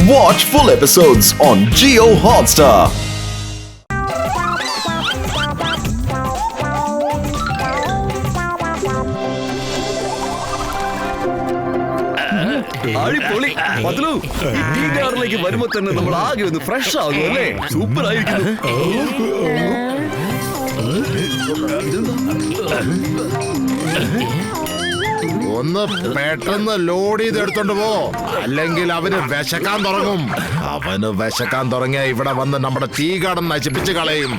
Watch full episodes on Jio Hotstar. അടിപൊളി പത്ലു ഈ കാറിലേക്ക് വരുമ്പോ തന്നെ നമ്മൾ ആകെ ഒന്ന് ഫ്രഷ് ആകും അല്ലേ? സൂപ്പർ ആയിരിക്കുന്നു. ഒന്ന് പെട്ടെന്ന് ലോഡ് ചെയ്ത് എടുത്തോണ്ട് പോ, അല്ലെങ്കിൽ അവന് വിശക്കാൻ തുടങ്ങും. അവന് വിശക്കാൻ തുടങ്ങിയ ഇവിടെ വന്ന് നമ്മുടെ തീ കാടൻ നശിപ്പിച്ച് കളയും.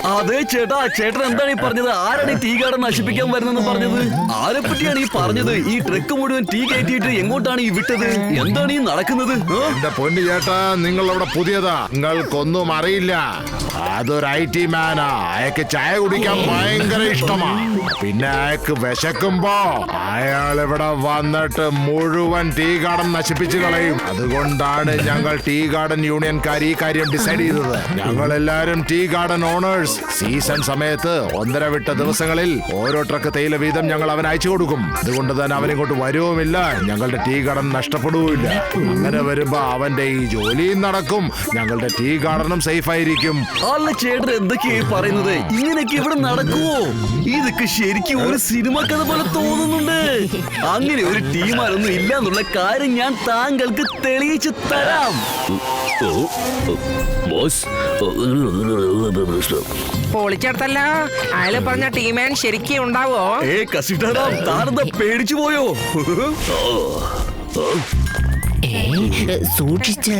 അതെ ചേട്ടാ, ചേട്ടൻ എന്താണ് ഈ പറഞ്ഞത്? ആരാണ് ഈ തീ കാടൻ നശിപ്പിക്കാൻ വരുന്നെന്ന് പറഞ്ഞത്? ആരെ പറ്റിയാണ് ഈ പറഞ്ഞത്? ഈ ട്രക്ക് മുഴുവൻ തീ കയറ്റിയിട്ട് എങ്ങോട്ടാണ് ഈ വിട്ടത്? എന്താണ് ഈ നടക്കുന്നത്? എന്റെ പൊന്നു ചേട്ടാ, നിങ്ങൾ അവിടെ പുതിയതാ, നിങ്ങൾക്കൊന്നും അറിയില്ല. അതൊരു IT മാനാ. അയാൾക്ക് ചായ കുടിക്കാൻ ഭയങ്കര ഇഷ്ടമാ. പിന്നെ അയാൾക്ക് വിശക്കുമ്പോ അയാൾ ഇവിടെ വന്നിട്ട് മുഴുവൻ ടീ ഗാർഡൻ നശിപ്പിച്ചു കളയും. അതുകൊണ്ടാണ് ഞങ്ങൾ ടീ ഗാർഡൻ യൂണിയൻകാർ ഈ കാര്യം ഡിസൈഡ് ചെയ്തത്. ഞങ്ങൾ എല്ലാരും ടീ ഗാർഡൻ ഓണേഴ്സ്. സീസൺ സമയത്ത് 1.5 വിട്ട ദിവസങ്ങളിൽ ഓരോ ട്രക്ക് തേയില വീതം ഞങ്ങൾ അവൻ അയച്ചു കൊടുക്കും. അതുകൊണ്ട് തന്നെ അവനിങ്ങോട്ട് വരുവുമില്ല, ഞങ്ങളുടെ ടീ ഗാർഡൻ നഷ്ടപ്പെടുകയില്ല. അങ്ങനെ വരുമ്പോ അവന്റെ ഈ ജോലിയും നടക്കും, ഞങ്ങളുടെ ടീ ഗാർഡനും സേഫ് ആയിരിക്കും. അല്ല ചേട്ടൻ എന്തൊക്കെയായി പറയുന്നത്? ഇങ്ങനെയൊക്കെ ഇവിടെ നടക്കുവോ? ഇതൊക്കെ ശരിക്കും ഒരു സിനിമ കഥ പോലെ തോന്നുന്നുണ്ട്. അങ്ങനെ ഒരു ടീമാരൊന്നും ഇല്ല എന്നുള്ള കാര്യം ഞാൻ താങ്കൾക്ക് തെളിയിച്ചു തരാം. പൊളിച്ചെടുത്തല്ല. അയാള് പറഞ്ഞ ടീമാൻ ശരിക്കും ഉണ്ടാവോ? താനെന്താ പേടിച്ചു പോയോ? സൂക്ഷിച്ച്.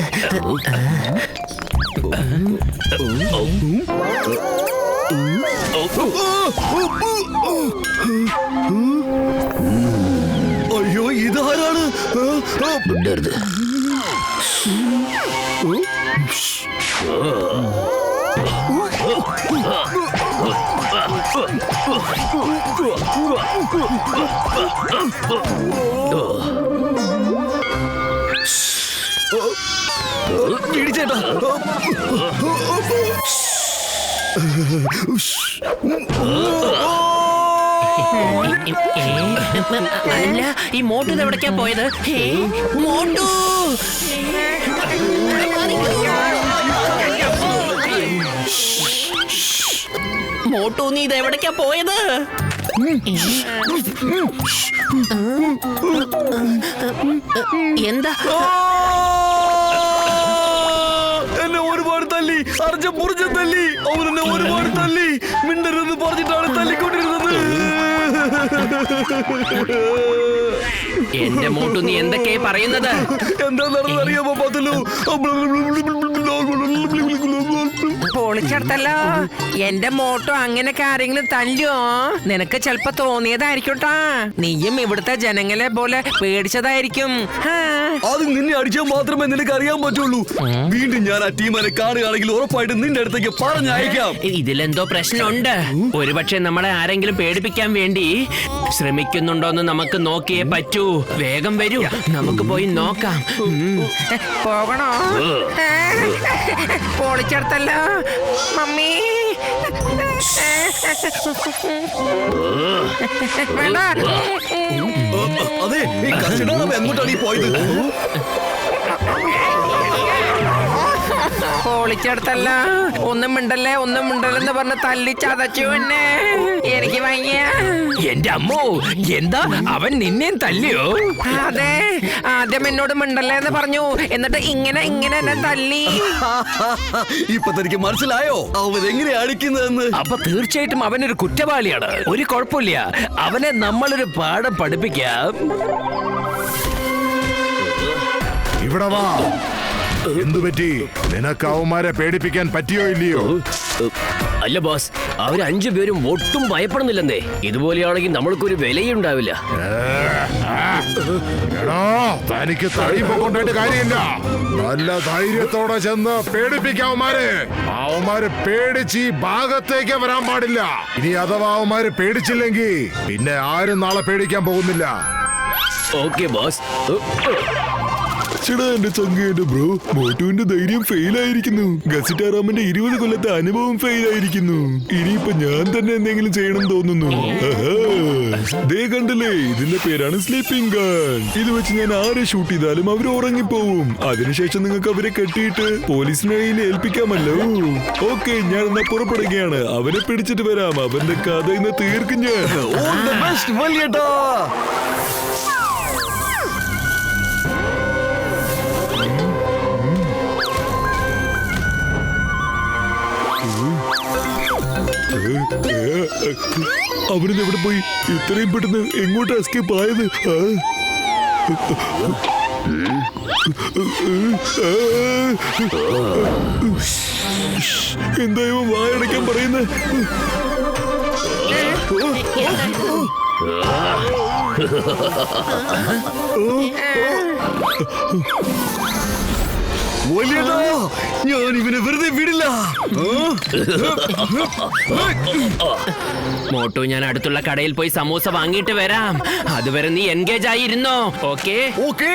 അയ്യോ, ഇതാരാണ്? പിടിച്ചേട്ടാ. അല്ല, ഈ മോട്ടു എവിടേക്കാ പോയത്? മോട്ടു മോട്ടു, നീ ഇത് എവിടേക്കാ പോയത്? എന്താ? എന്നെ ഒരുപാട് തല്ലി, അർജം പുറജം തല്ലി. അവരെന്നെ ഒരുപാട് തല്ലി. മിണ്ടരുത് പറഞ്ഞിട്ടാണ് തല്ലിക്കൊണ്ടിരുന്നത്. എന്റെ മോട്ടു, നീ എന്തൊക്കെയാ പറയുന്നത്? എന്താണെന്ന് അറിയാമോ പതലു? പൊളിച്ചെടുത്തല്ലോ. എന്റെ മോട്ടോ അങ്ങനെയൊക്കെ ആരെങ്കിലും തല്ലിയോ? നിനക്ക് ചെലപ്പോ തോന്നിയതായിരിക്കട്ടാ. നീയും ഇവിടുത്തെ ജനങ്ങളെ പോലെ പേടിച്ചതായിരിക്കും. അത് നിന്നെ അടിച്ചാൽ മാത്രമേ നിനക്ക് അറിയാൻ പറ്റുള്ളൂ. വീണ്ടും ഞാൻ ആ ടീമിനെ കാണുകയാണെങ്കിൽ ഉറപ്പായിട്ടും നിന്റെ അടുത്തേക്ക് പറഞ്ഞയക്കാം. ഇതിലെന്തോ പ്രശ്നമുണ്ട്. ഒരുപക്ഷെ നമ്മളെ ആരെങ്കിലും പേടിപ്പിക്കാൻ വേണ്ടി ശ്രമിക്കുന്നുണ്ടോന്ന് നമുക്ക് നോക്കിയേ പറ്റൂ. വേഗം വരൂ, നമുക്ക് പോയി നോക്കാം. പോകണോ? പൊളിച്ചെടുത്തല്ലോ മമ്മി. അതെ, ഈ കസിഡാണ് എങ്ങോട്ടാണ് ഈ പോയത്? പൊളിച്ചെടുത്തല്ല. ഒന്നും മിണ്ടല്ലെന്ന് പറഞ്ഞ് തല്ലി ചതച്ചു എന്നെ. എനിക്ക് വയ്യ. എന്റെ അമ്മോ, എന്താ അവൻ നിന്നെയും തല്ലിയോ? അതെ, ആദ്യം എന്നോട് മിണ്ടല്ലേന്ന് പറഞ്ഞു, എന്നിട്ട് ഇങ്ങനെ എന്നെ തല്ലി. ഇപ്പൊ തനിക്ക് മനസ്സിലായോ അവൻ എങ്ങനെയാ അടിക്കുന്നതെന്ന്? അപ്പൊ തീർച്ചയായിട്ടും അവനൊരു കുറ്റവാളിയാണ്. ഒരു കുഴപ്പമില്ല, അവനെ നമ്മളൊരു പാഠം പഠിപ്പിക്കാം. ഇവിടെ വാ. എന്തു പറ്റി? നിനക്ക് അവന്മാരെ പേടിപ്പിക്കാൻ പറ്റിയോ ഇല്ലയോ? അല്ല ബോസ്, അവർ 5 പേരും ഒട്ടും ഭയപ്പെടുന്നില്ലെന്നേ. ഇതുപോലെയാണെങ്കിൽ നമ്മൾക്കൊരു വിലയുണ്ടാവില്ല. തനിക്ക് തടിയുമ്പോ കൊണ്ടായിട്ട് കാര്യമില്ല. നല്ല ധൈര്യത്തോടെ ചെന്ന് പേടിപ്പിക്കാവന്മാരെ. അവന്മാര് പേടിച്ച് ഈ ഭാഗത്തേക്ക് വരാൻ പാടില്ല. ഇനി അഥവാ അവന്മാര് പേടിച്ചില്ലെങ്കിൽ പിന്നെ ആരും നാളെ പേടിക്കാൻ പോകുന്നില്ല. Okay boss. ചേടാ, എന്റെ ചങ്കേന്റെ ബ്രോ, മോട്ടുവിന്റെ ധൈര്യം ഫെയിൽ ആയിരിക്കുന്നു. ഗസിറ്റാറാമന്റെ 20 കൊല്ലത്തെ അനുഭവം ഫെയിൽ ആയിരിക്കുന്നു. ഇനിയിപ്പൊ ഞാൻ തന്നെ എന്തെങ്കിലും ചെയ്യണം തോന്നുന്നു. ദേ കണ്ടില്ലേ, ഇതിന്റെ പേരാണ് സ്ലീപ്പിംഗ് ഗൺ. ഇത് വെച്ച് ഞാൻ ആരെ ഷൂട്ട് ചെയ്താലും അവർ ഉറങ്ങിപ്പോവും. അതിനുശേഷം നിങ്ങൾക്ക് അവരെ കെട്ടിയിട്ട് പോലീസിനെ കയ്യിൽ ഏൽപ്പിക്കാമല്ലോ. ഓക്കെ, ഞാൻ എന്നാ പുറപ്പെടുകയാണ്. അവനെ പിടിച്ചിട്ട് വരാം. അവന്റെ കഥ ഇന്ന് തീർക്കും ഞാൻ. All the best, വലിയേട്ടാ. അവരിന്ന് എവിടെ പോയി? ഇത്രയും പെട്ടെന്ന് എങ്ങോട്ട് എസ്കേപ്പ് ആയത്? എന്തായോ വായടയ്ക്കാൻ പറയുന്നത്? വലിയേട്ടാ, ഞാൻ ഇവനെ വെറുതെ വിടില്ല. മോട്ടു, ഞാൻ അടുത്തുള്ള കടയിൽ പോയി സമൂസ വാങ്ങിയിട്ട് വരാം. അതുവരെ നീ എൻഗേജ് ആയിരുന്നോ? Okay okay.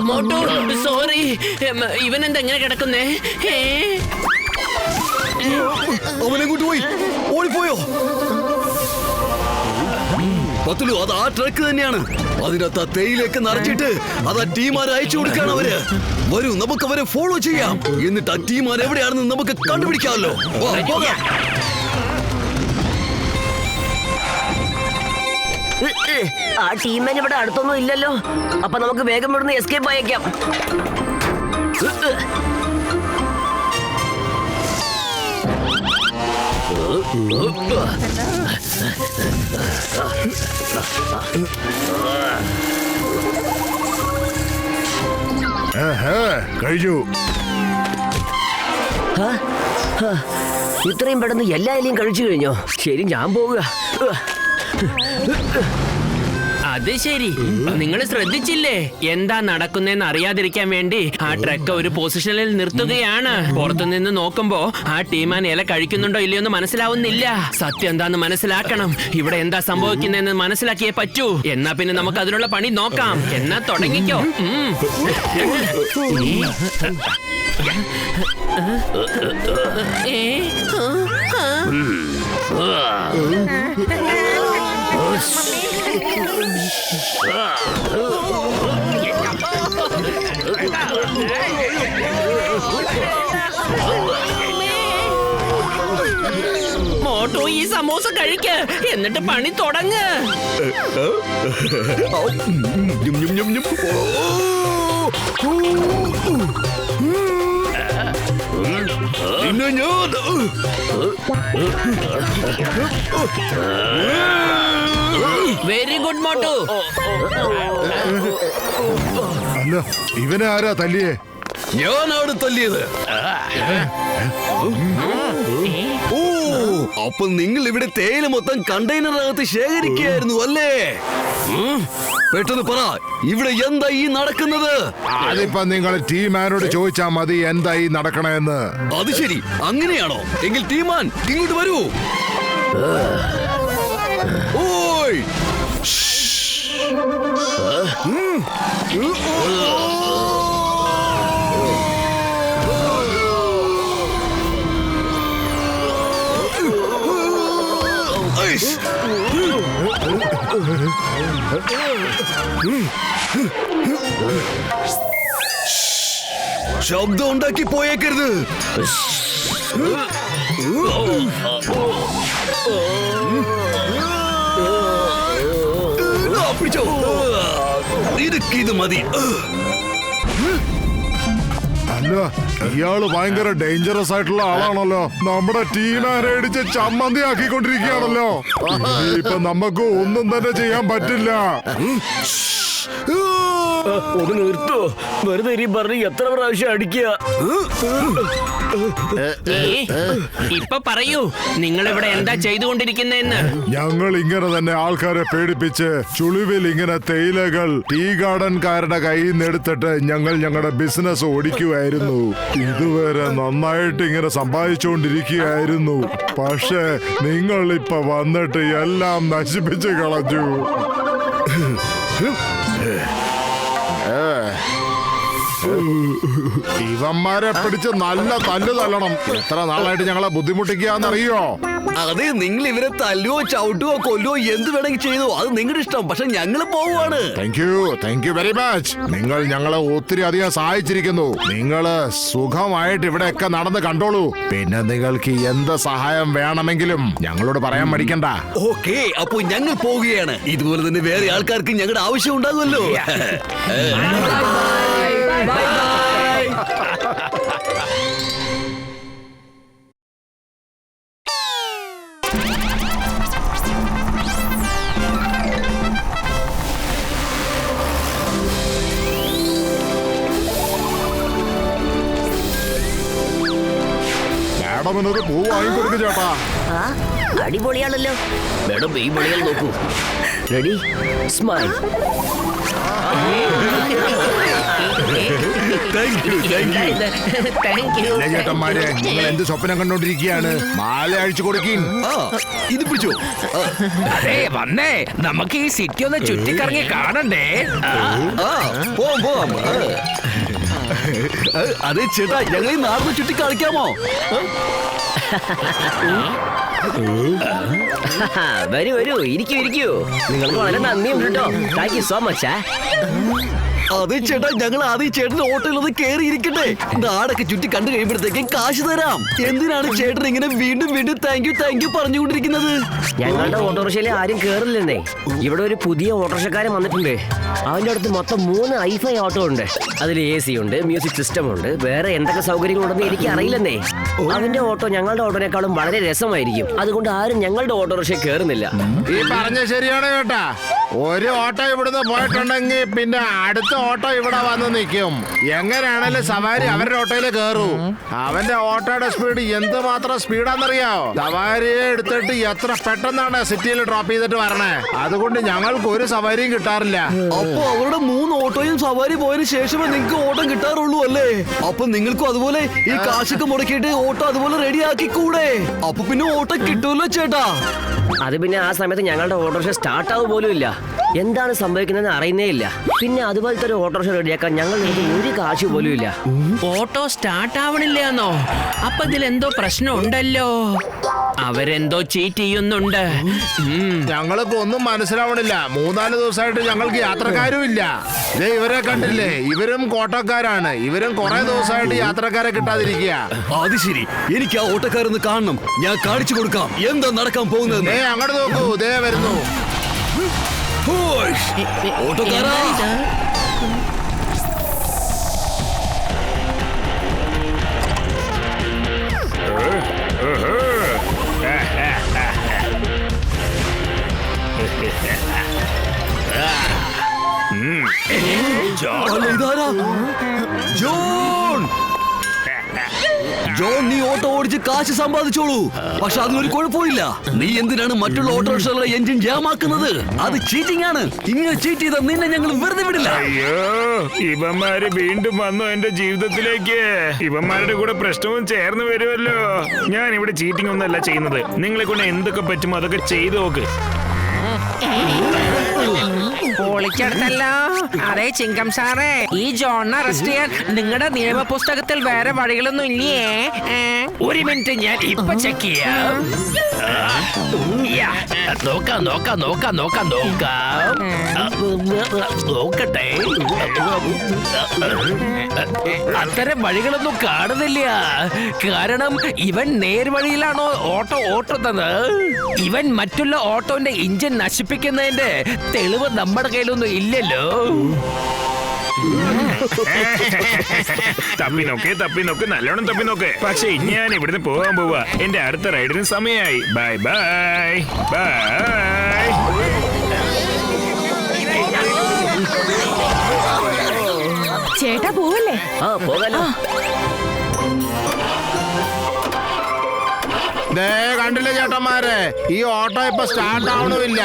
മോട്ടു, സോറി. ഇവൻ എന്താ എങ്ങനെ കിടക്കുന്നേ? അവനെങ്ങോട്ട് പോയി? ഓടിപ്പോയോ? പത്തുലു, അത് ആ ട്രക്ക് തന്നെയാണ്. അതിനകത്ത് ആ തേയിലേക്ക് നിറച്ചിട്ട് അത് ആ ടീമാരെ അയച്ചു കൊടുക്കാണ് അവര്. വരൂ, നമുക്ക് അവരെ ഫോളോ ചെയ്യാം. എന്നിട്ട് ആ ടീമാർ എവിടെയാണെന്ന് നമുക്ക് കണ്ടുപിടിക്കാമല്ലോ. പോകാം. ആ ടീമിന് ഇവിടെ അടുത്തൊന്നും ഇല്ലല്ലോ. അപ്പൊ നമുക്ക് വേഗം ഇവിടുന്ന് എസ്കേപ്പ് ആയേക്കാം. കഴിഞ്ഞു. ഇത്രയും പെട്ടെന്ന് എല്ലാ ഇലയും കഴിച്ചു കഴിഞ്ഞോ? ശരി, ഞാൻ പോവുക. അത് ശരി, നിങ്ങൾ ശ്രദ്ധിച്ചില്ലേ? എന്താ നടക്കുന്നതെന്ന് അറിയാതിരിക്കാൻ വേണ്ടി ആ ട്രക്ക് ഒരു പൊസിഷനിൽ നിർത്തുകയാണ്. പുറത്തുനിന്ന് നോക്കുമ്പോ ആ ടീമാൻ ഇല കഴിക്കുന്നുണ്ടോ ഇല്ലയോ എന്ന് മനസ്സിലാവുന്നില്ല. സത്യം എന്താന്ന് മനസ്സിലാക്കണം. ഇവിടെ എന്താ സംഭവിക്കുന്നതെന്ന് മനസ്സിലാക്കിയേ പറ്റൂ. എന്നാ പിന്നെ നമുക്ക് അതിനുള്ള പണി നോക്കാം. എന്നാ തുടങ്ങിക്കോ. മോട്ടു, ഈ സമോസ കഴിക്ക്, എന്നിട്ട് പണി തുടങ്ങ്. Very good Motu. അല്ല, ഇവനെ ആരാ തല്ലിയേ? ഞാനാണ് തല്ലിയത്. ഓ, അപ്പൊ നിങ്ങൾ ഇവിടെ തേയില മൊത്തം കണ്ടെയ്നറിനകത്ത് ശേഖരിക്കുകയായിരുന്നു അല്ലേ? പെട്ടെന്ന് പറ, ഇവിടെ എന്താ ഈ നടക്കുന്നത്? അതിപ്പോ നിങ്ങൾ ടീമാനോട് ചോദിച്ചാ മതി എന്താ ഈ നടക്കണേന്ന്. അത് ശരി, അങ്ങനെയാണോ? എങ്കിൽ ടീമാൻ ഇങ്ങോട്ട് വരൂ. ഓയ്, ശബ്ദം ഉണ്ടാക്കി പോയേക്കരുത്. പിടിച്ചോ, ഇത് മതി. അല്ല, ഇയാള് ഭയങ്കര ഡേഞ്ചറസ് ആയിട്ടുള്ള ആളാണല്ലോ. നമ്മുടെ ടീമാനെ ഇടിച്ച് ചമ്മന്തി ആക്കിക്കൊണ്ടിരിക്കുകയാണല്ലോ. ഇപ്പൊ നമുക്ക് ഒന്നും തന്നെ ചെയ്യാൻ പറ്റില്ല. ഒന്ന് നിർത്തോ, വെറുതെ ഇനി പറഞ്ഞ് എത്ര പ്രാവശ്യം അടിക്കുക. ഇപ്പൊ പറയൂ, നിങ്ങൾ ഇവിടെ എന്താ ചെയ്തുകൊണ്ടിരിക്കുന്നതെന്ന്. ഞങ്ങൾ ഇങ്ങനെ തന്നെ ആൾക്കാരെ പേടിപ്പിച്ച് ചുളിവിൽ ഇങ്ങനെ തേയിലകൾ ടീ ഗാർഡൻകാരുടെ കയ്യിൽ നിന്ന് എടുത്തിട്ട് ഞങ്ങൾ ഞങ്ങളുടെ ബിസിനസ് ഓടിക്കുമായിരുന്നു. ഇതുവരെ നന്നായിട്ട് ഇങ്ങനെ സമ്പാദിച്ചുകൊണ്ടിരിക്കുകയായിരുന്നു. പക്ഷെ നിങ്ങൾ ഇപ്പൊ വന്നിട്ട് എല്ലാം നശിപ്പിച്ച് കളഞ്ഞു. ഇവന്മാരെ പിടിച്ച് നല്ല തല്ല് തല്ലണം. എത്ര നാളായിട്ട് ഞങ്ങളെ ബുദ്ധിമുട്ടിക്കാന്നറിയോ? അതെ, നിങ്ങൾ ഇവരെ തല്ലുവോ ചവിട്ടുവോ കൊല്ലുവോ എന്ത് വേണമെങ്കിൽ ചെയ്തോ, അത് നിങ്ങളുടെ ഇഷ്ടം. പക്ഷെ ഞങ്ങള് പോവാണ്. Thank you very much. നിങ്ങൾ ഞങ്ങളെ ഒത്തിരി അധികം സഹായിച്ചിരിക്കുന്നു. നിങ്ങള് സുഖമായിട്ട് ഇവിടെയൊക്കെ നടന്ന് കണ്ടോളൂ. പിന്നെ നിങ്ങൾക്ക് എന്ത് സഹായം വേണമെങ്കിലും ഞങ്ങളോട് പറയാൻ മടിക്കണ്ട. ഓക്കെ, അപ്പൊ ഞങ്ങൾ പോവുകയാണ്. ഇതുപോലെ തന്നെ വേറെ ആൾക്കാർക്ക് ഞങ്ങളുടെ ആവശ്യം ഉണ്ടാകുമല്ലോ. മാഡമിനൊരു പൂ വാങ്ങിക്കൊടുക്കും ചേട്ടാ. ആ, അടിപൊളിയാണല്ലോ. മേഡം ഈ മണികൾ നോക്കൂ. Ready, smile. Thank you. Thank you. ഇല്ല ചേട്ടന്മാരെ, നിങ്ങൾ എന്ത് സ്വപ്നം കണ്ടോണ്ടിരിക്കുകയാണ്? മാല അഴിച്ചു കൊടുക്കീൻ. ഇത് പിടിച്ചോ. അതെ, വന്നേ, നമുക്ക് ഈ സിറ്റി ഒന്ന് ചുറ്റിക്കറങ്ങി കാണണ്ടേ? പോവാം. അതെ ചേട്ടാ, ഞങ്ങൾ ഈ നാടിനെ ചുറ്റി കളിക്കാമോ? വരൂ വരൂ, ഇരിക്കൂ. നിങ്ങൾക്ക് വളരെ നന്ദിയുണ്ട് കേട്ടോ. Thank you so much. അതെ ചേട്ടാ, ഞങ്ങൾ ആദ്യം ചേട്ടന്റെ ഓട്ടോയിൽ ഒന്ന് കേറിയിരിക്കട്ടെ. നാടൊക്കെ ചുറ്റി കണ്ടു കഴിയുമ്പോഴത്തേക്കും കാശ് തരാം. എന്തിനാണ് ചേട്ടൻ ഇങ്ങനെ വീണ്ടും താങ്ക് യു പറഞ്ഞുകൊണ്ടിരിക്കുന്നത്? ഞങ്ങളുടെ ഓട്ടോറിക്ഷയിൽ ആരും കേറില്ലെന്നേ. ഇവിടെ ഒരു പുതിയ ഓട്ടോറിക്ഷക്കാരൻ വന്നിട്ടുണ്ട്. അവന്റെ അടുത്ത് മൊത്തം 3 ഐഫൈ ഓട്ടോ ഉണ്ട്. അതിൽ AC ഉണ്ട്, മ്യൂസിക് സിസ്റ്റം ഉണ്ട്, വേറെ എന്തൊക്കെ സൗകര്യങ്ങളുണ്ടെന്ന് എനിക്ക് അറിയില്ലെന്നേ. അവന്റെ ഓട്ടോ ഞങ്ങളുടെ ഓട്ടോനേക്കാളും വളരെ രസമായിരിക്കും. അതുകൊണ്ട് ആരും ഞങ്ങളുടെ ഓട്ടോറിക്ഷ കേറുന്നില്ല. ഈ പറഞ്ഞ ശരിയാണ് കേട്ടാ. ഒരു ഓട്ടോ ഇവിടുന്ന് പോയിട്ടുണ്ടെങ്കിൽ പിന്നെ അടുത്ത ഓട്ടോ ഇവിടെ വന്ന് നിൽക്കും. എങ്ങനെയാണേലും സവാരി അവരുടെ ഓട്ടോയിൽ കയറൂ. അവന്റെ ഓട്ടോയുടെ സ്പീഡ് എന്തുമാത്രം സ്പീഡാന്നറിയാവോ? സവാരിയെ എടുത്തിട്ട് എത്ര പെട്ടെന്നാണ് സിറ്റിയിൽ ഡ്രോപ്പ് ചെയ്തിട്ട് വരണേ. അതുകൊണ്ട് ഞങ്ങൾക്ക് ഒരു സവാരിയും കിട്ടാറില്ല. അപ്പൊ അവരുടെ 3 ഓട്ടോയും സവാരി പോയതിനു ശേഷമേ നിങ്ങൾക്ക് ഓട്ടം കിട്ടാറുള്ളൂ അല്ലേ? അപ്പൊ നിങ്ങൾക്കും അതുപോലെ ഈ കാശൊക്കെ മുടക്കിയിട്ട് ഓട്ടോ അതുപോലെ റെഡിയാക്കി കൂടെ? അപ്പൊ പിന്നെ ഓട്ടം കിട്ടുമല്ലോ ചേട്ടാ. അത് പിന്നെ ആ സമയത്ത് ഞങ്ങളുടെ ഓട്ടോറിക്ഷ സ്റ്റാർട്ട് ആവുക പോലും ഇല്ല. എന്താണ് സംഭവിക്കുന്നതെന്ന് അറിയുന്നേ ഇല്ല. പിന്നെ അതുപോലത്തെ ഒരു ഓട്ടോറിക്ഷ റെഡിയാക്കാൻ ഞങ്ങളുടെ അടുത്ത് ഒരു കാശ് പോലും ഇല്ല. ഓട്ടോ സ്റ്റാർട്ട് ആവണില്ലെന്നോ? അപ്പൊ ഇതിലെന്തോ പ്രശ്നം ഉണ്ടല്ലോ. അവരെന്തോ ചീറ്റ് ചെയ്യുന്നുണ്ട്. ഞങ്ങൾക്ക് ഒന്നും മനസ്സിലാവണില്ല. 3-4 ദിവസമായിട്ട് ഞങ്ങൾക്ക് യാത്രക്കാരും ഇല്ല. ഇവരെ കണ്ടില്ലേ? ഇവരും കോട്ടക്കാരാണ്. ഇവരും കുറെ ദിവസമായിട്ട് യാത്രക്കാരെ കിട്ടാതിരിക്കുക. അത് ശരി, എനിക്ക് ആ ഓട്ടക്കാരൊന്ന് കാണണം. ഞാൻ കാണിച്ചു കൊടുക്കാം എന്താ നടക്കാൻ പോകുന്നത്. അങ്ങോട്ട് നോക്കൂ, ദേ വരുന്നു. ഓട്ടോക്കാരാ, ഇതാരാ? ജോൺ, നീ ഓട്ടോ ഓടിച്ച് കാശ് സമ്പാദിച്ചോളൂ. പക്ഷെ അതിനൊരു കുഴപ്പമില്ല. നീ എന്തിനാണ് മറ്റുള്ള ഓട്ടോറിക്ഷകളുടെ എഞ്ചിൻ ജാമാക്കുന്നത്? അത് ചീറ്റിംഗ് ആണ്. ഇങ്ങനെ ചീറ്റ് ചെയ്താൽ നിന്നെ ഞങ്ങൾ വെറുതെ വിടില്ല. അയ്യോ, ഇവന്മാര് വീണ്ടും വന്നു എന്റെ ജീവിതത്തിലേക്ക്. ഇവന്മാരുടെ കൂടെ പ്രശ്നവും ചേർന്ന് വരുമല്ലോ. ഞാൻ ഇവിടെ ചീറ്റിംഗ് ഒന്നല്ല ചെയ്യുന്നത്. നിങ്ങളെ കൊണ്ട് എന്തൊക്കെ പറ്റുമോ അതൊക്കെ ചെയ്തു നോക്ക്. പൊളിച്ചെടുത്തല്ലോ. അതെ ചിങ്കം സാറേ, ഈ ജോണിനെ അറസ്റ്റ് ചെയ്യാൻ നിങ്ങളുടെ നിയമ പുസ്തകത്തിൽ വേറെ വഴികളൊന്നും ഇല്ലേ? ഒരു മിനിറ്റ്, ഞാൻ ഇപ്പൊ ചെക്ക് ചെയ്യാം. നോക്കട്ടെ. അത്തരം വഴികളൊന്നും കാണുന്നില്ല. കാരണം ഇവൻ നേർവഴിയിലാണോ ഓട്ടോ ഓട്ടുന്നത്? ഇവൻ മറ്റുള്ള ഓട്ടോന്റെ ഇഞ്ചിൻ നശിപ്പിക്കുന്നതിന്റെ തെളിവ് നമ്മുടെ കയ്യിലൊന്നും ഇല്ലല്ലോ. തപ്പി നോക്ക്, നല്ലോണം തപ്പി നോക്ക്. പക്ഷെ ഞാൻ ഇവിടുന്ന് പോകാൻ പോവാ. എന്റെ അടുത്ത റൈഡിന് സമയമായി. Bye bye bye. ചേട്ടാ പോവല്ലേ? പോകാലോ. കണ്ടില്ലേ ചേട്ടന്മാരെ, ഈ ഓട്ടോ ഇപ്പൊ സ്റ്റാർട്ട് ആവണമില്ല.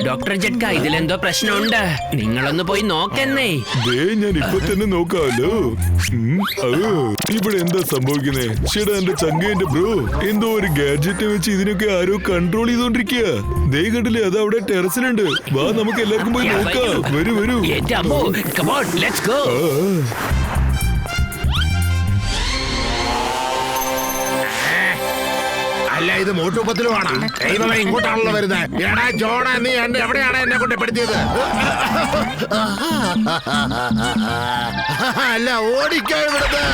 ഡോക്ടർ ജഡ്ക ഇതിലെന്തോ പ്രശ്നമുണ്ട്. നിങ്ങളൊന്ന് പോയി നോക്കെന്നേ. ദേ ഞാൻ ഇപ്പൊ തന്നെ നോക്കാമല്ലോ. ഇവിടെ എന്താ സംഭവിക്കുന്നേ? ചേട്ടാ എന്റെ ചങ്കേന്റെ ബ്രോ എന്തോ ഒരു ഗാഡ്ജറ്റ് വെച്ച് ഇതിനൊക്കെ ആരോ കൺട്രോൾ ചെയ്തോണ്ടിരിക്കുക. ദേ കണ്ടില്ലേ, അത് അവിടെ ടെറസിലുണ്ട്. വാ നമുക്ക് എല്ലാവർക്കും പോയി നോക്കാം. വരൂ വരൂ. എന്റെ അമ്മോ, come on, let's go. അല്ല, ഇത് മൂട്ടുപ്പത്തിലുമാണ്. ദൈവമേ, ഇങ്ങോട്ടാണല്ലോ വരുന്നത്. എടാ ജോണ, നീ എവിടെയാണ് എന്നെ കൊണ്ട് പെടുത്തിയത്? അല്ല, ഓടിക്കോ ഇവിടുന്ന്.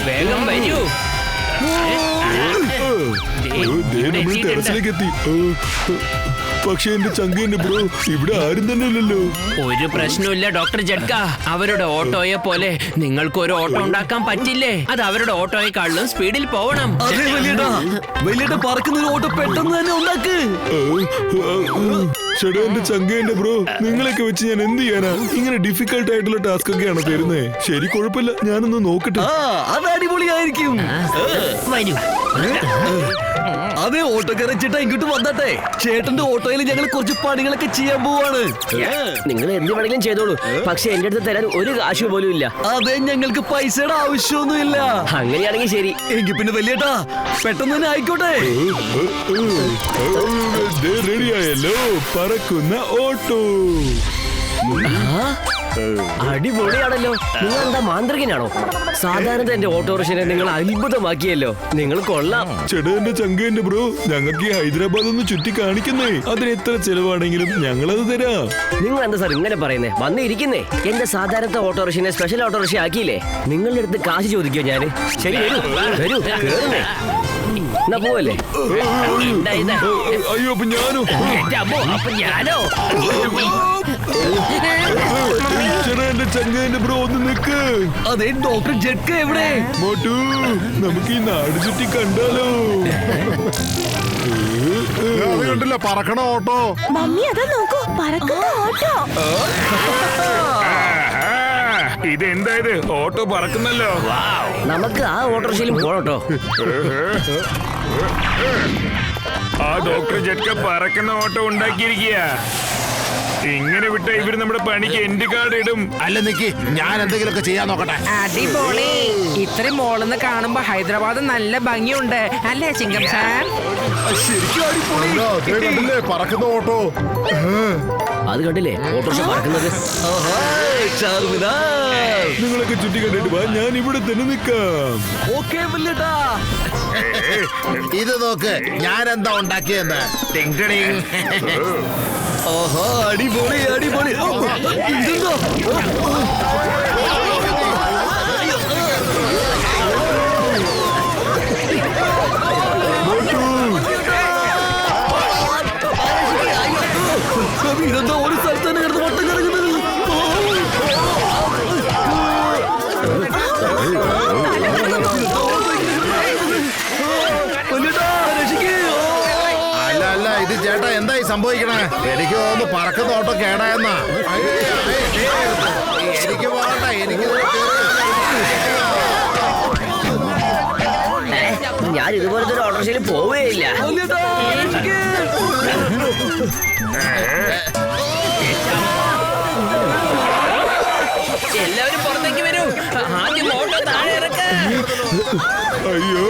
വേഗം വരൂ. നമ്മൾ ടെറസിലേക്ക് എത്തി. പക്ഷെ എന്റെ ചങ്കേന്റെ ബ്രോ ഇവിടെ ആരും തന്നെ ഇല്ലല്ലോ. ഒരു പ്രശ്നമില്ല ഡോക്ടർ ജഡ്ക. അവരുടെ ഓട്ടോയെ പോലെ നിങ്ങൾക്ക് ഒരു ഓട്ടോ ഉണ്ടാക്കാൻ പറ്റില്ലേ? അത് അവരുടെ ഓട്ടോയെക്കാളും സ്പീഡിൽ പോവണം. അതെ വലിയേട്ട പറക്കുന്ന ഒരു ഓട്ടോ പെട്ടെന്ന് തന്നെ ഉണ്ടാക്ക്. ചേട്ടാ എന്റെ ചങ്കേന്റെ ബ്രോ, നിങ്ങളൊക്കെ വെച്ച് ഞാൻ എന്ത് ചെയ്യാനാ? ഇങ്ങനെ ഡിഫിക്കൽട്ട് ആയിട്ടുള്ള ടാസ്ക് ഒക്കെയാണ് തരുന്നേ. ശരി, കുഴപ്പമില്ല, ഞാനൊന്ന് നോക്കട്ടെ. അത് അടിപൊളിയായിരിക്കും. വരൂ. അതെ, ഓട്ടോക്കാരൻ ചേട്ടാ ഇങ്ങോട്ട് വന്നട്ടെ. ചേട്ടന്റെ ഓട്ടോയിൽ ഞങ്ങൾ കുറച്ച് പണികളൊക്കെ ചെയ്യാൻ പോവാണ്. നിങ്ങൾ എന്ത് വേണമെങ്കിലും ചെയ്തോളൂ, പക്ഷെ എന്റെ അടുത്ത് തരാൻ ഒരു കാശ് പോലും ഇല്ല. അതെ, ഞങ്ങൾക്ക് പൈസയുടെ ആവശ്യമൊന്നുമില്ല. അങ്ങനെയാണെങ്കിൽ ശരി. എങ്കിൽ പിന്നെ വലിയേട്ടാ പെട്ടെന്ന് തന്നെ ആയിക്കോട്ടെ. റെഡിയായല്ലോ പറക്കുന്ന ഓട്ടോ. അടിപൊളിയാണല്ലോ. നിങ്ങൾ എന്താ മാന്ത്രികനാണോ? സാധാരണ എന്റെ ഓട്ടോറിക്ഷനെ നിങ്ങൾ അത്ഭുതമാക്കിയല്ലോ. നിങ്ങൾ കൊള്ളാം. ചേട്ടാ എന്റെ ചങ്കേന്റെ ബ്രോ, ഞങ്ങൾക്ക് ഈ ഹൈദരാബാദ് ഒന്ന് ചുറ്റി കാണിക്കുന്നേ. അതിന് എത്ര ചെലവാണെങ്കിലും ഞങ്ങളത് തരാം. നിങ്ങൾ എന്താ സാർ ഇങ്ങനെ പറയുന്നേ? വന്നിരിക്കുന്നേ. എന്റെ സാധാരണ ഓട്ടോറിക്ഷനെ സ്പെഷ്യൽ ഓട്ടോറിക്ഷ ആക്കിയില്ലേ? നിങ്ങളുടെ അടുത്ത് കാശ് ചോദിക്കോ ഞാന്? ശരി, വരൂ വരൂ, കേറുന്നേ. എന്നാ പോവല്ലേ? അയ്യോ, അപ്പൊ ഞാനോ? അപ്പൊ ഞാനോ? ചേട്ടാ എന്റെ ചങ്കേന്റെ ബ്രോ ഒന്ന് നിക്ക്. അതെ, ഡോക്ടർ ജഡ്ക എവിടെ? മോട്ടു, നമുക്ക് ഈ നാട് ചുറ്റി കണ്ടാലോ? അത് കണ്ടില്ല, പറക്കണ ഓട്ടോ. മമ്മി അതാ നോക്കൂ, പറക്കുന്ന ഓട്ടോ. ഇതെന്തായത്? ഓട്ടോ പറക്കുന്നല്ലോ. നമുക്ക് ആ ഓട്ടോറിക്ഷയിലും പോണോട്ടോ. ആ ഡോക്ടർ ജഡ്ക പറക്കുന്ന ഓട്ടോ ഉണ്ടാക്കിയിരിക്കുക. ഇങ്ങനെ വിട്ട ഇവര് നമ്മുടെ പണിക്ക് എൻഡ് കാർഡ് ഇടും. അല്ല നിക്ക്, ഞാൻ എന്തെങ്കിലുമൊക്കെ ചെയ്യാൻ നോക്കട്ടെ. അടിപൊളി. ഇത്രയും മോളിന്ന് കാണുമ്പോ ഹൈദരാബാദ് നല്ല ഭംഗിയുണ്ട് അല്ലേ ചിങ്കം സാർ? ശരിക്കും അടിപൊളി. കണ്ടില്ലേ പറക്കുന്ന ഓട്ടോ? അത് കണ്ടില്ലേ ഓട്ടോറിക്ഷ പറക്കുന്നത്? നിങ്ങളൊക്കെ ചുറ്റി കണ്ടിട്ട് വാ, ഞാൻ ഇവിടെ തന്നെ നിക്കാം. ഓക്കേ വലിയേട്ടാ. ഇത് നോക്ക്, ഞാൻ എന്താ ഉണ്ടാക്കിയെന്ന്. ഓഹോ, അടിപൊളി അടിപൊളി. ഇതെന്തോ? ഇതെന്തോ ഒരു സ്ഥലത്ത് തന്നെ കിടന്ന് വട്ടം കറങ്ങുന്നത്. അല്ല അല്ല, ഇത് ചേട്ടാ എന്തായി സംഭവിക്കണേ? എനിക്ക് തോന്നുന്നു പറക്കുന്ന ഓട്ടോ കേടായെന്നാ. എനിക്ക് പോകണ്ട, എനിക്ക് ഞാൻ ഇതുപോലത്തെ ഒരു ഓട്ടോറിക്ഷയിൽ പോവുകയില്ല. എല്ലാവരും പുറത്തേക്ക് വരൂ. ആദ്യം ഓട്ടോ താഴെ ഇറക്ക. അയ്യോ,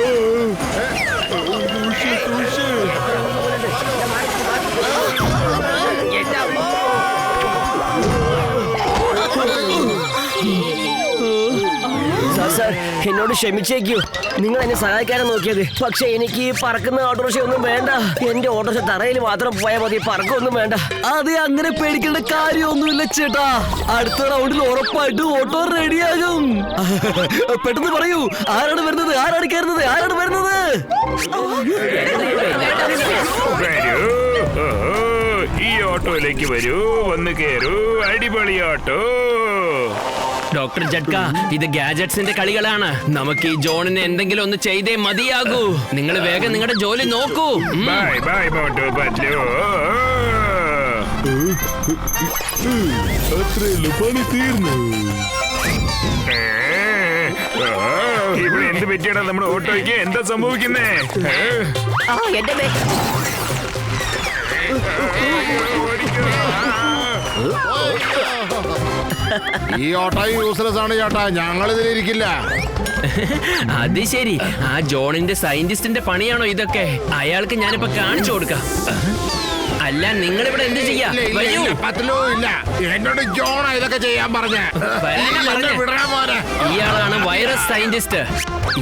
സാർ, എന്നോട് ക്ഷമിച്ചേക്കൂ. നിങ്ങൾ എന്നെ സഹായിക്കാനാ നോക്കിയത്. പക്ഷെ എനിക്ക് ഈ പറക്കുന്ന ഓട്ടോറിക്ഷ ഒന്നും വേണ്ട. എന്റെ ഓട്ടോറിക്ഷ തറയിൽ മാത്രം പോയാൽ മതി, പറക്കൊന്നും വേണ്ട. അതെ, അങ്ങനെ പേടിക്കേണ്ട കാര്യമൊന്നുമില്ല ചേട്ടാ. അടുത്ത റൗണ്ടിൽ ഉറപ്പായിട്ടും ഓട്ടോ റെഡിയാകും. പെട്ടെന്ന് പറയൂ, ആരാണ് വരുന്നത്? ആരാണ് കയറുന്നത്? ആരാണ് വരുന്നത്? വരൂ, ഈ ഓട്ടോയിലേക്ക് വരൂ, വന്ന് കേറൂ. അടിപൊളി ഓട്ടോ. ഡോക്ടർ ജഡ്ക, ഇത് ഗാഡ്ജറ്റ്സിന്റെ കളികളാണ്. നമുക്ക് ഈ ജോണിനെ എന്തെങ്കിലും ഒന്ന് ചെയ്തേ മതിയാകൂ. നിങ്ങൾ വേഗം നിങ്ങളുടെ ജോലി നോക്കൂ. Bye bye Motu Patlu. അത്രയല്ലോ, പണി തീർന്നു. ഇവിടെ എന്ത് പറ്റിയാണ് നമ്മുടെ ഓട്ടോയ്ക്ക്? എന്താ സംഭവിക്കുന്നേ? ആ എന്റെ മേ ഈ ഓട്ടോ യൂസ്ലെസ് ആണ് ചേട്ടാ, ഞങ്ങൾ ഇതിലിരിക്കില്ല. അത് ശരി, ആ ജോണിന്റെ സയന്റിസ്റ്റിന്റെ പണിയാണോ ഇതൊക്കെ? അയാൾക്ക് ഞാനിപ്പോ കാണിച്ചു കൊടുക്കാം. അല്ല, നിങ്ങൾ ഇവിടെ എന്ത് ചെയ്യാ? ഇല്ല, ഇല്ല, വരൂ. ഇല്ല, പറ്റില്ലോ ഇല്ല. എന്നോട് ജോണാ ഇതൊക്കെ ചെയ്യാൻ പറഞ്ഞേ. വരാനാ പറഞ്ഞേ. വിടാൻ പോരെ. ഇയാളാണ് വൈറസ് സയന്റിസ്റ്റ്.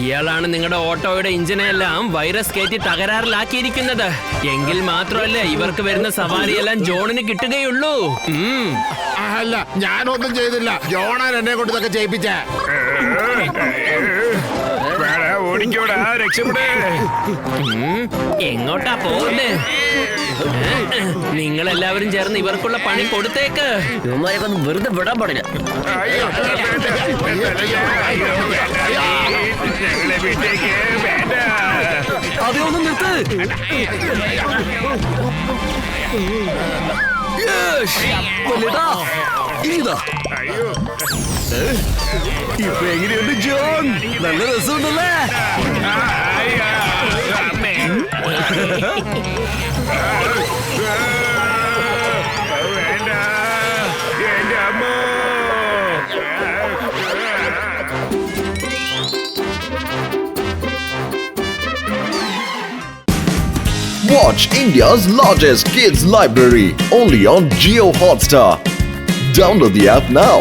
ഇയാളാണ് നിങ്ങളുടെ ഓട്ടോയുടെ എഞ്ചിനെല്ലാം വൈറസ് കയറ്റി തകരാറിലാക്കിയിരിക്കുന്നത്. എങ്കിൽ മാത്രമല്ല ഇവർക്ക് വരുന്ന സവാരിയെല്ലാം ജോണിന് കിട്ടുകയുള്ളൂ. അല്ല, ഞാനൊന്നും ചെയ്തില്ല. ജോണാൻ എന്നെ കൊണ്ട് ഇതൊക്കെ ചെയ്യിപ്പിച്ചേ. ഓടിക്കോടാ, രക്ഷപ്പെടേ. എങ്ങോട്ടാ പോകുന്നേ? നിങ്ങൾ എല്ലാവരും ചേർന്ന് ഇവർക്കുള്ള പണി കൊടുത്തേക്ക്. ഇവന്മാരെയൊക്കെ ഒന്ന് വെറുതെ വിടാൻ പാടില്ല. ഞങ്ങളെ വീട്ടേക്ക് വേണ്ട. അതെ, ഒന്ന് നിർത്ത്. വല്ലേട്ടാ, ഇതാ. ഇപ്പൊ എങ്ങനെയുണ്ട് ജോൺ? നല്ല രസമുണ്ടല്ലേ? വേണ്ട, എന്റെ അമ്മ. Watch India's largest kids library only on Jio Hotstar. Download the app now.